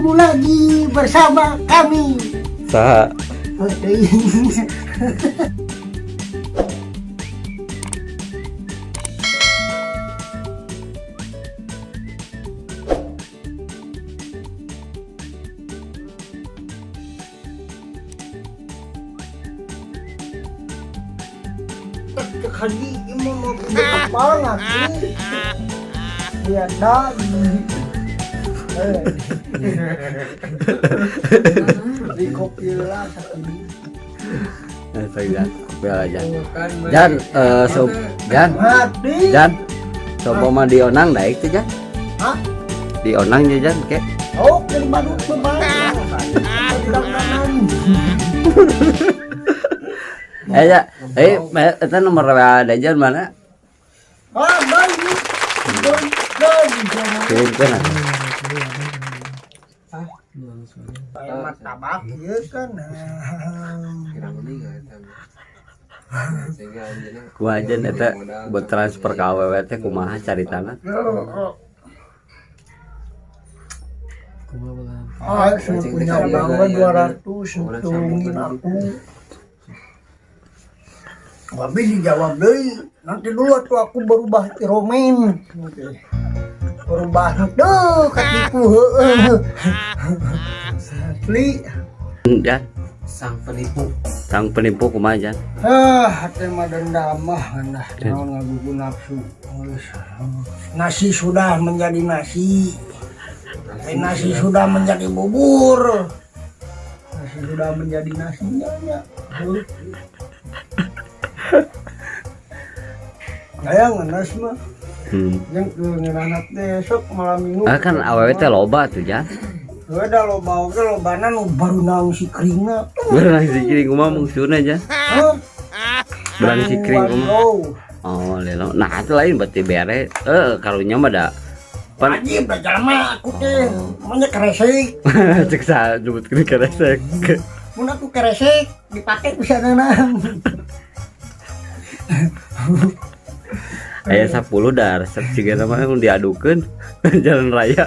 Bertemu lagi bersama kami. Saha. Kali ini mau banget lihat dah di kopi lah Jan, kopi lah Jan. Jan, Jan, coba mah di onang daik tuh Jan. Hah? Di onang ya Jan, kek. Oh, dari baru kemarin. Ya, itu nomor WA Jan mana? Ah, baik. Kirim ke mana? Martabak ya kan. Ku aja eta buat transfer ke awewe teh kumaha cari tanah. Ah, saya punya uang 200 untungin aku. Tapi dijawab deh, nanti dulu tuh aku berubah romen. Berubah deh katiku. Asli. Jan, sang penipu kumaha Jan? Hati mah dendam mah nah, naon ngagugu nafsu. Nasi sudah menjadi nasi. Nasi sudah menjadi bubur. Nasi sudah menjadi nasinya ya. Kayak ngenas mah. Yang ngeranak besok malam minggu. Kan awewe teh loba tuh Jan. Udah lo mau ke lobana lo baru nang si keringa. Berang si kring kumaha mungsuna Jan. Berang si kring kumaha. Oh, lelo. Nah, itu lain berarti bere. Karunya mah da wajib dah jalma aku teh. Manya keresek. cek sa nyebutkeun keresek. Mun aku keresek dipake bisa nanam. Aya 10 dah resep sigana mah diadukeun jalan raya.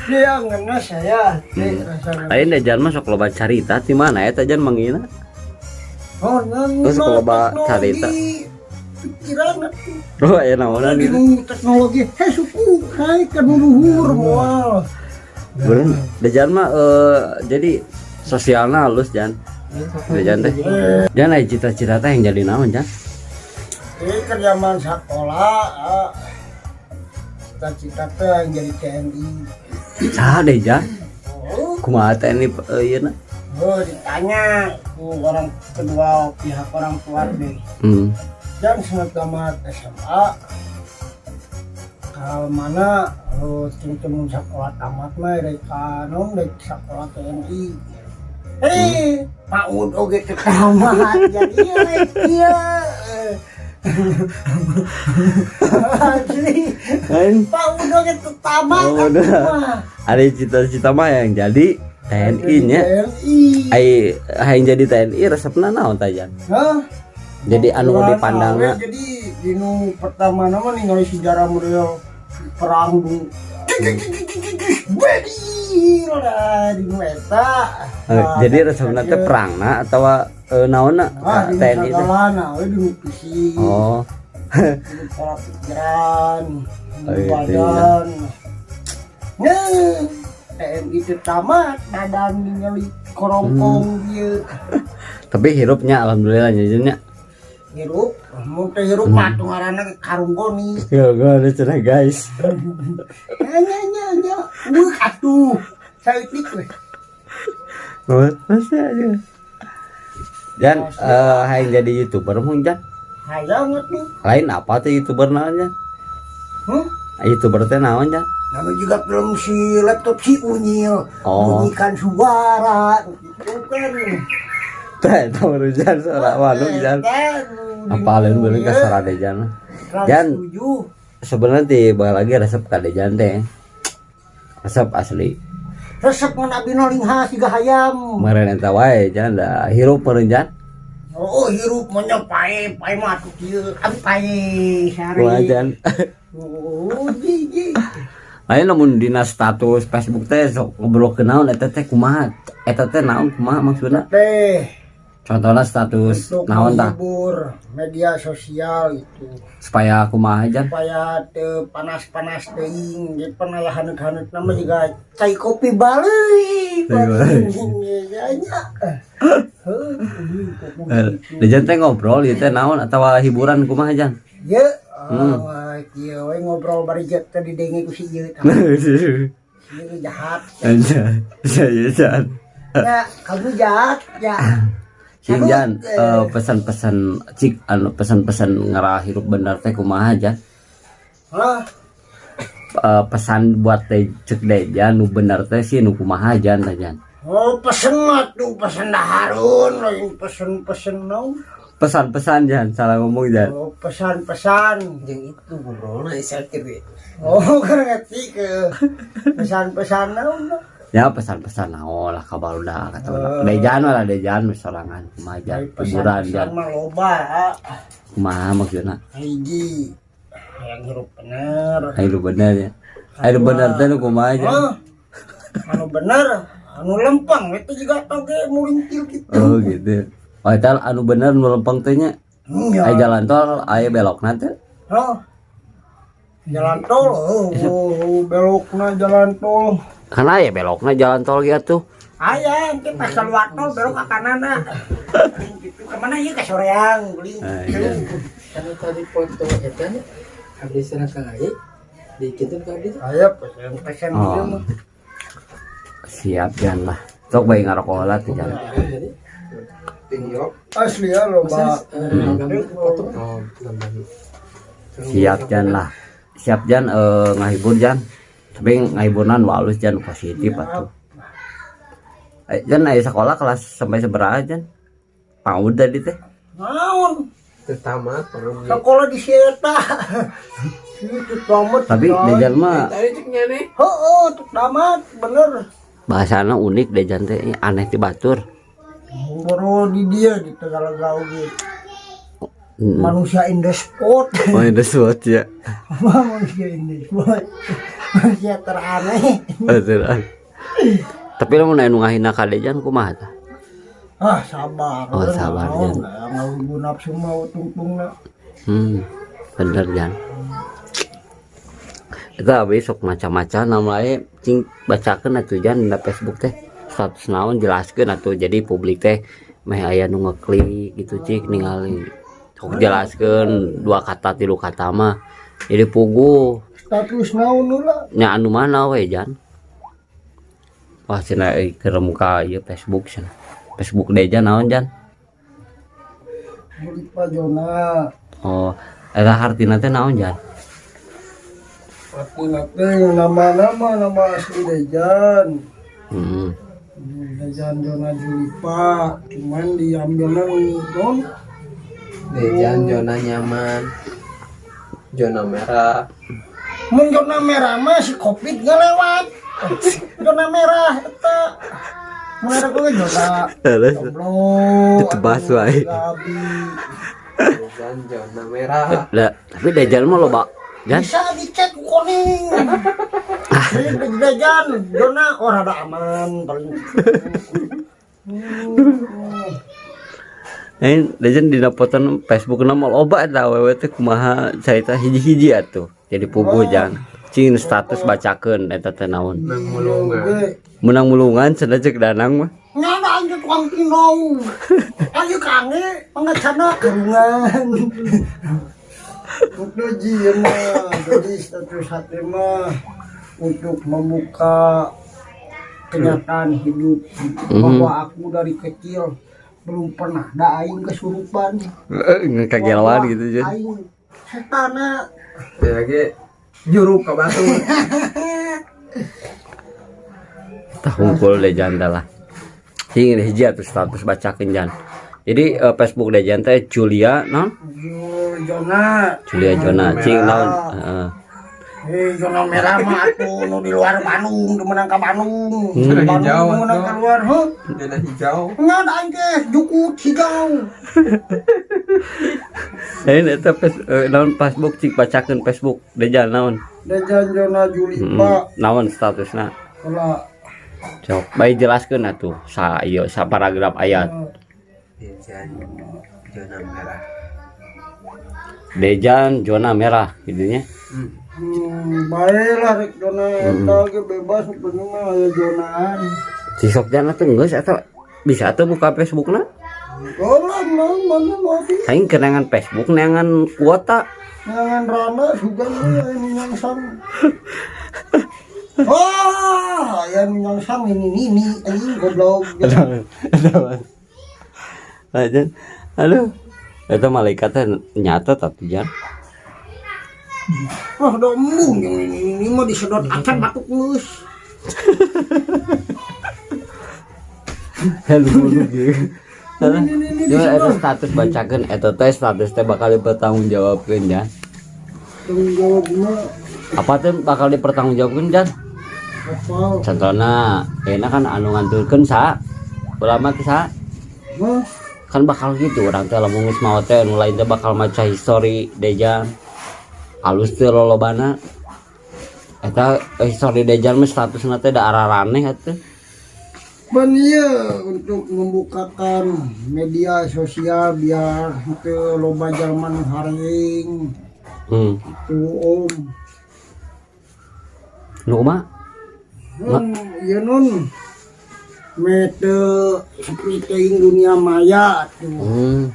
Dia ngenes saya. Lain da jan mah sok loba carita ti mana eta jan mangina. Oh, Terus kalau loba carita. Pikiran Oh, aya naonan gitu. teknologi. Suku hai kan luhur moal. Bener. Da jan mah jadi sosialna halus jan. Da jan teh. Jan aya cita-cita teh yang jadi naon jan? Ini kan zaman sekolah, cita-cita teh yang jadi TNI. Saha deh jan? Oh, Kumaha teh ini ieu na? ditanya ku orang kedua pihak orang tua deh. Dan sempat tamat SMA, kalau mana tim sekolah tamat mah dari kanon dari sekolah TNI. Paud oge teh tamat jadi iya. Asli, Paud oge teh tamat. Ada cita-cita mah yang jadi TNI nya. TNI. Hayang jadi TNI resepna naon tah jan? Hah? Jadi anu dipandangna. Jadi dinu pertama nama ningali sejarah model perang dulu. Bedil dinu eta. Jadi resepna teh perangna atawa naonna TNI teh? Nah, dinu pisi. Oh. Dinu pola pikiran, dinu iya. badan. Nah, TNI teh tamat badan ningali korongkong dia. Tapi hirupnya alhamdulillah nya. Hirup, mau teh hirup mah tuh ngaranna karunggoni. Ya gua ada cenah guys. Nya. Wah, atuh. Saeutik we. Masih aja. Jan, hayang jadi YouTuber mung Jan. Hayang atuh. Lain apa tuh YouTuber naon Jan? YouTuber teh naon Jan? Nama juga film si laptop si Unyil. Oh. Bunyikan suara. Bukan. Teh tahu Jan suara manuk Jan. Apalin bener ka suara Jan. Jan, sebenarnya ti bae lagi resep ka Jan teh. Resep asli. Resep mun abina lingha siga hayam. Meureun eta wae Jan da hirup meureun Jan. Oh, hirup mah nya pae mah atuh kieu. Abi pae sare. Kumaha Jan? Oh, ji. Lain namun dina status Facebook teh sok ngobrol kenaon eta teh kumaha? Eta teh naon kumaha maksudna? teh Contohna status untuk naon tah? menghibur media sosial itu Supaya kumaha jan? supaya teu panas-panas teuing ge pernah haneut-haneut nama juga cai kopi balik ya Dejan teh ngobrol ieu teh naon atawa hiburan kumaha jan? ya kieu we ngobrol bari jet teh didenge ku si ieu ieu jahat Anjay, saya jan. ya kamu jahat ya Cing jan pesan-pesan cik anu pesan-pesan ngarah hirup bener teh kumaha jan? Hah? Pesan buat teh cek Dejan nu bener teh sih nu kumaha jan teh jan. Oh pesen atuh pesen daharun lain pesen-pesen naon Pesan-pesan jan salah ngomong jan. oh pesan-pesan Jeung itu ngobrolna sakit we. oh kan ngerti ke pesan-pesan naon Ya pesan-pesan naon lah kabarudak kata Dejan lah Dejan sorangan kumaha jan hiburan jan mah loba kumaha maksudna hiji yang hirup bener anu bener ya anu bener teh nu kumaha jan anu bener anu lempeng itu juga toge mulintil gitu oh gitu oh eta anu bener nu lempeng teh nya ya aya jalan tol aya belokna teh oh jalan tol belokna jalan tol kana aya belokna jalan tol gitu tuh aya engke pas keluar tol belok ka kanana gitu kemana ieu ka soreang beli Anu tadi foto eta nya abdi serangka lagi dikitun ka abdi. aya pesen-pesen Oh. ieu mah Siap jan lah sok bae ngarokok lah teh jan Jadi tinggal asli ya loba gambar foto. Oh, gambar. siap jan lah siap jan ngahibur jan tapi ngahiburan walus jan positif atuh jan aya sekolah kelas sampai seberapa jan paud tadi teh naon Tamat panggung. sekolah di Sieta itu tamat tapi Dejan mah Tadi cek nyane. heeh tuh tamat bener bahasana unik Dejan teh aneh ti batur baru di dia di Tegalegau gitu manusia in the spot oh ini suat ya manusia in the spot manusia teraneh betulan tapi lamun anu ngahina ka Dejan kumaha tah sabar Oh, sabar, Jan. ngawuh nafsu mah tungtungna bener jan eta besok macam-macam namanya cing bacakeun atuh jan di Facebook teh status naon jelaskeun atuh jadi publik teh meh aya nu ngeklik gitu cik ningali sok jelaskeun 2 kata 3 kata mah jadi puguh status naon heula nya anu mana we jan wah cenah keur muka ieu Facebook cenah Facebook Dejan naon jan murid Pak Jona oh eta hartina teh naon jan artinya teh nama asli Dejan Dejan Jona Julipa cuman diambilnya non Dejan zona nyaman. Zona merah. mun zona merah mah si covid nggak lewat zona merah eta mana kok zona goblok Itu bahas wae. Dejan zona merah. Lah, tapi Dejan mah loba jan bisa dicek kuning ini Dejan zona rada aman paling Dejan dina foton Facebook nama loba eta awewe teh kumaha carita hiji-hiji atuh jadi puguh jan cing status bacakeun eta teh naon Nang mulungan. menang mulungan cenah cek danang mah nyana anjir tukang kinau ayo kange pangacana kerungan udah mah jadi status hati mah untuk membuka kenyataan hidup bahwa aku dari kecil belum pernah ada aing kesurupan ngekagelwan gitu jan aing setana Ya ge juruk ka batu. tah hungkul Dejan teh lah cing hiji atuh status bacakeun jan jadi Facebook Dejan teh Julia naon Jona Julia Jona cing naon zona merah mah atuh nu di luar Bandung di menang ka Bandung Zona hijau Bandung menang atuh. ka luar heuh Zona hijau. nggak ada aing teh jukut hijau Ini eta naon Facebook cik bacakeun Facebook Dejan naon? Dejan Jona Julipa. Naon statusna? Kalau Cok, baik jelaskeun atuh sa ieu sa paragraf ayat. Dejan zona merah gitunya. baiklah rek zona eta ge bebas bener mah aya zonaan. Si Sokjan atuh geus eta bisa atuh buka Facebookna? Kalau mau mana lagi? Aing kenangan Facebook neangan kuota. Jangan rana juga ini nyangsang. Oh, yang nyangsang ini goblok. Aja. Aduh. Eta malaikatnya nyata tapi jan. Oh, domung yang ini mau disedot acan batuk geus. Helu gitu. Cuma eta status bacakeun eta teh status teh bakal dipertanggungjawabkeun jan. Tanggung jawab mah Apa teh bakal dipertanggungjawabkeun jan? apa? Contohna enak kan anu nganturkeun sa ulama teh sa Hah? kan bakal gitu orang teh lamun geus maot teh anu lain teh bakal maca histori Dejan. Alus teh lolobana. Eta histori Dejan mah statusna teh da araraneh atuh. Ban ieu untuk membukakan media sosial biar itu loba jalma nu haring. Itu Om. Nu kumaha? Ieu nun mete seperti teuing dunia maya tuh.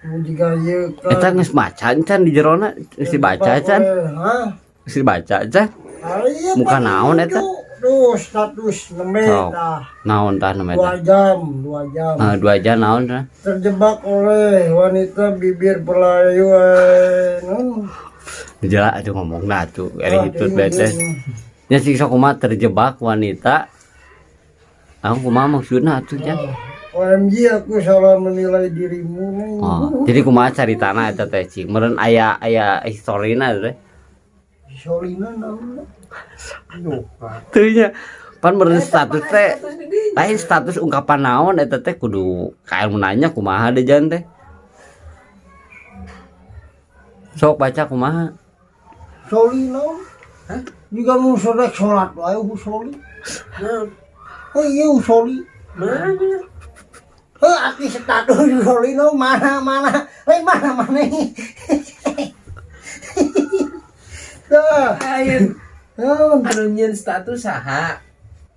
Jika ieu Eta geus maca can di jerona geus dibaca can. Hah? Geus dibaca can. Aya Muka naon eta? Tuh status nemet Sok. dah. Naon tah namanya? 2 jam, 2 jam. 2 jam naon tah? Terjebak oleh wanita bibir pelayu. Jela atuh ngomongna atuh eri hitut betes. Nya si sok kumaha terjebak wanita. Aku kumaha maksudna atuh can? OMG aku salah menilai dirimu nih. Oh, jadi kumaha caritana eta teh cing? Meureun aya historina teh. Solina naon? Teu nya. Pan meureun status teh lain status ungkapan naon eta teh kudu ka ilmu nanya kumaha Dejan teh. Sok baca kumaha? Solina? Hah? Juga mau sodek sholat wae soli. Oh iya soli. Mana? Arti status solina mana? Mana ini? Dah. Ayo. Anu nyeun status saha?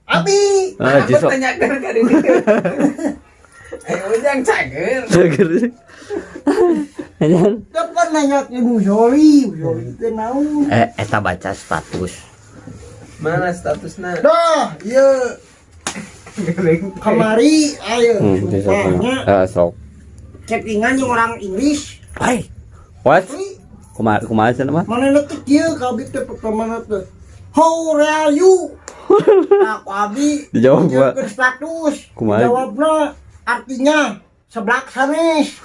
Abi. Ji sok. Tanyakeun ka dieu. Ayo ujang cager. Dejan. Dapat nanya ke soli itu naon? Eta baca status. Mana statusna? Dah, iya. Kamari, ayo. Sumpahnya. Sok. Chattingan yang orang Inggris. Hai. What? Kumaha cenah mah? Mana nanti kia kabit teh pertama nanti. How are you? Aku abi. Dijawab gua. Ke status. Kumaha? Jawabnya artinya seblak sanes.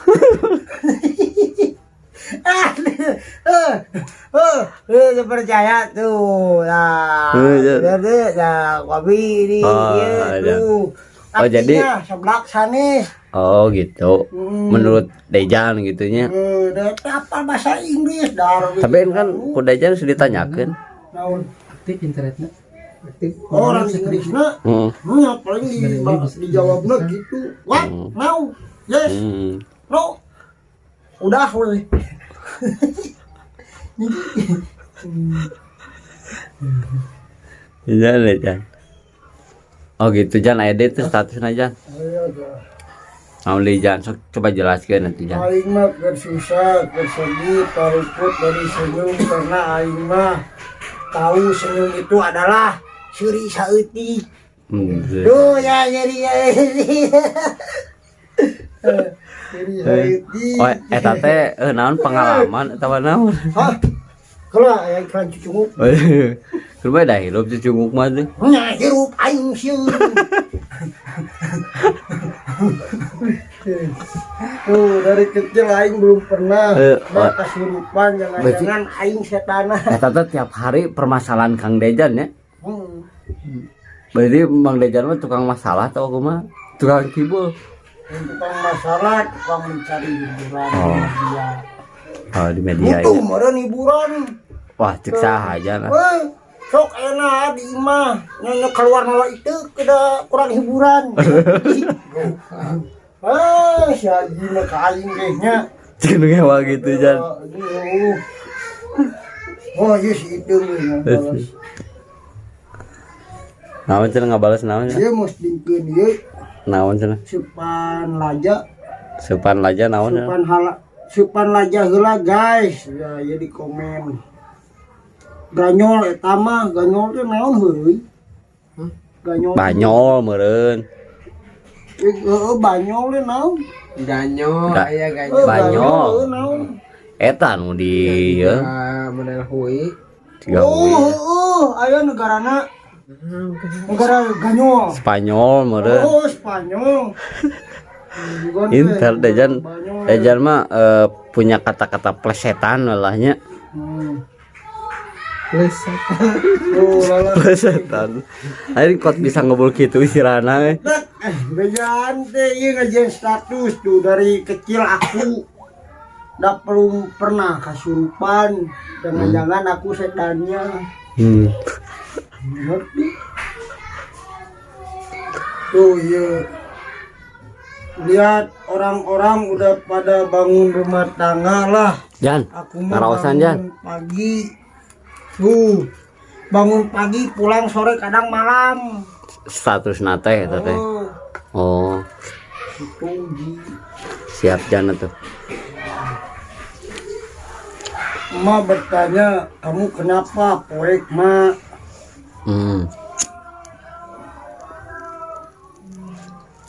Percaya tuh lah. Jadi ya abi ini tuh. Oh, jadi seblak sanes. Oh gitu. Menurut Dejan gitunya. Apa bahasa Inggris dar. Tapi kan ku Dejan sudah ditanyakeun. Naon? Aktif internetnya. Aktif. Orang Inggrisna. Ya paling dijawabnya gitu. What? Now? Yes. No. Udah weh. Iya Dejan. Oh gitu Jan aya itu statusna Jan. Naon Dejan sok coba jelaskeun atuh Jan. Aing mah keur susah, keur sedih, taruput dari senyum karena aing mah tahu senyum itu adalah suri saeutik. Duh ya jadi jadi saeutik. Oh eta teh naon pengalaman atawa naon? Hah? Kalau aya iklan cucunguk. Kumaha dah hirup cucunguk mah teh. Nya hirup aing sieun. Tuh dari kecil aing belum pernah kasurupan jangan-jangan aing setana. Eta teh tiap hari permasalahan Kang Dejan ya. Berarti Mang Dejan mah tukang masalah atau kumaha? Tukang kibul. tukang masalah, tukang mencari hiburan Oh. dia. Oh di media Butuh ya. meureun hiburan. Wah cek saha aja lah. Weh, sok enak di imah nyonya keluar malah itu keda kurang hiburan. Si Haji mah kain deh nya. Cek nu ngewa gitu Jan. Aduh. Oh iya si itu balas. Naon cenah ngabalas naon cenah? Dia mesti dikeun ieu Naon cenah? supan laja, Supan laja naon cenah? supan laja heula guys. Ya ieu di komen. Ganyol eta mah, ganyol teh naon heuy? Ganyol. Banyol meureun. Heeh, banyol teh naon? Ganyo Da- aya ganyo. Banyol. Naon? Eta nu di ieu Model hui. tiga Oh, aya negarana. Negara Ganyol. Spanyol meureun. Oh, Spanyol. Intel Dejan mah punya kata-kata plesetan lahnya. Oh, lala. Plesetan. Aing kot bisa ngobrol kitu sirana. Bejan teh ieu ngajian status tuh dari kecil aku dak belum pernah kasurupan. Jangan-jangan aku setannya. Ngerti? Tuh iya. Lihat orang-orang udah pada bangun rumah tangga lah. Jan, Aku mah ngaraosan Jan. bangun pagi. Tuh. Bangun pagi pulang sore kadang malam. Status nate eta teh. Oh, Oh, itu Ji. siap Jan atuh. Emak bertanya, kamu kenapa poek mak?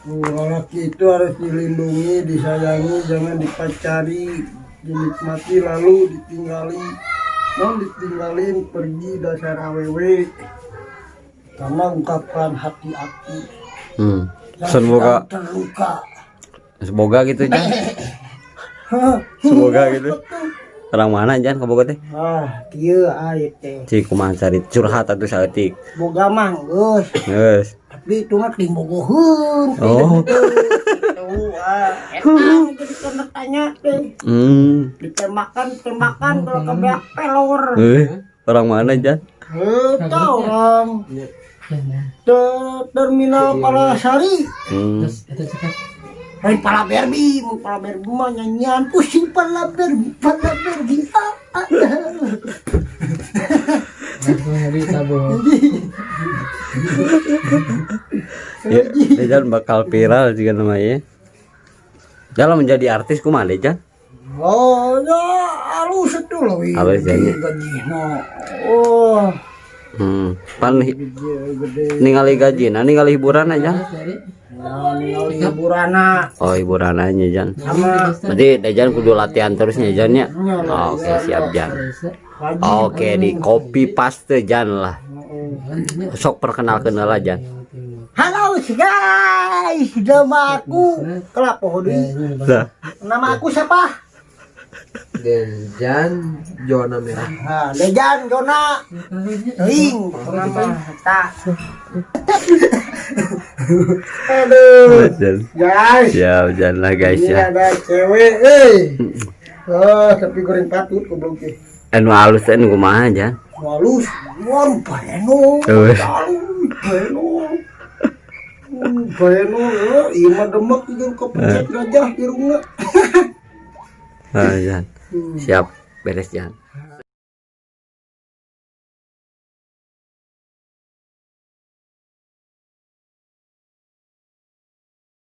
Lelaki itu harus dilindungi, disayangi, jangan dipacari, dinikmati lalu ditinggali. Non ditinggalin pergi dasar awewe. Karena ungkapkan hati aku. Yang Semoga sedang terluka. semoga gitu Jan. Semoga gitu. Orang mana Jan kaboga teh? Kieu aya teh. Cik kumaha cari curhat atuh saeutik. Boga mah geus. Geus. Tapi itu mah timbogoheun. Oh. Enak jadi kena tanya teh. Ditembakkan kalau kebeak pelor. Orang mana Jan? Eta orang. Terminal Palasari. Eta cekap. Lain Palaberbi, mun Palaberbi mah nyanyian pusing Palaberbi. Aku hari tabung. Ya, Dejan bakal viral juga namanya. Dalam menjadi artis kumaha Dejan? Oh, ya halus itu loh. Halus jadi. Gajina. Oh, Pan gede. ningali gaji, ningali hiburan aja. Nah, ningali hiburana. Oh hiburan aja Jan. Sama Berarti Dejan kudu latihan terusnya Jan ya. Oke siap Jan. Oke di copy paste Jan lah. Sok perkenalkan lah Jan. halo guys, nama aku Kelapa Hodi. Nama aku siapa? Dejan Jona Merah. Nah, Dejan Jona. Ting, nama tak. Aduh, guys. Siap Jan lah guys Ini ya. ada cewek, oh, tapi goreng patut goblok teh. Anu halus anu kumaha Jan? Walus, mon beno. Beno, ieu mah demek jeung kepencet gajah irungna. Jan. Siap beres Jan.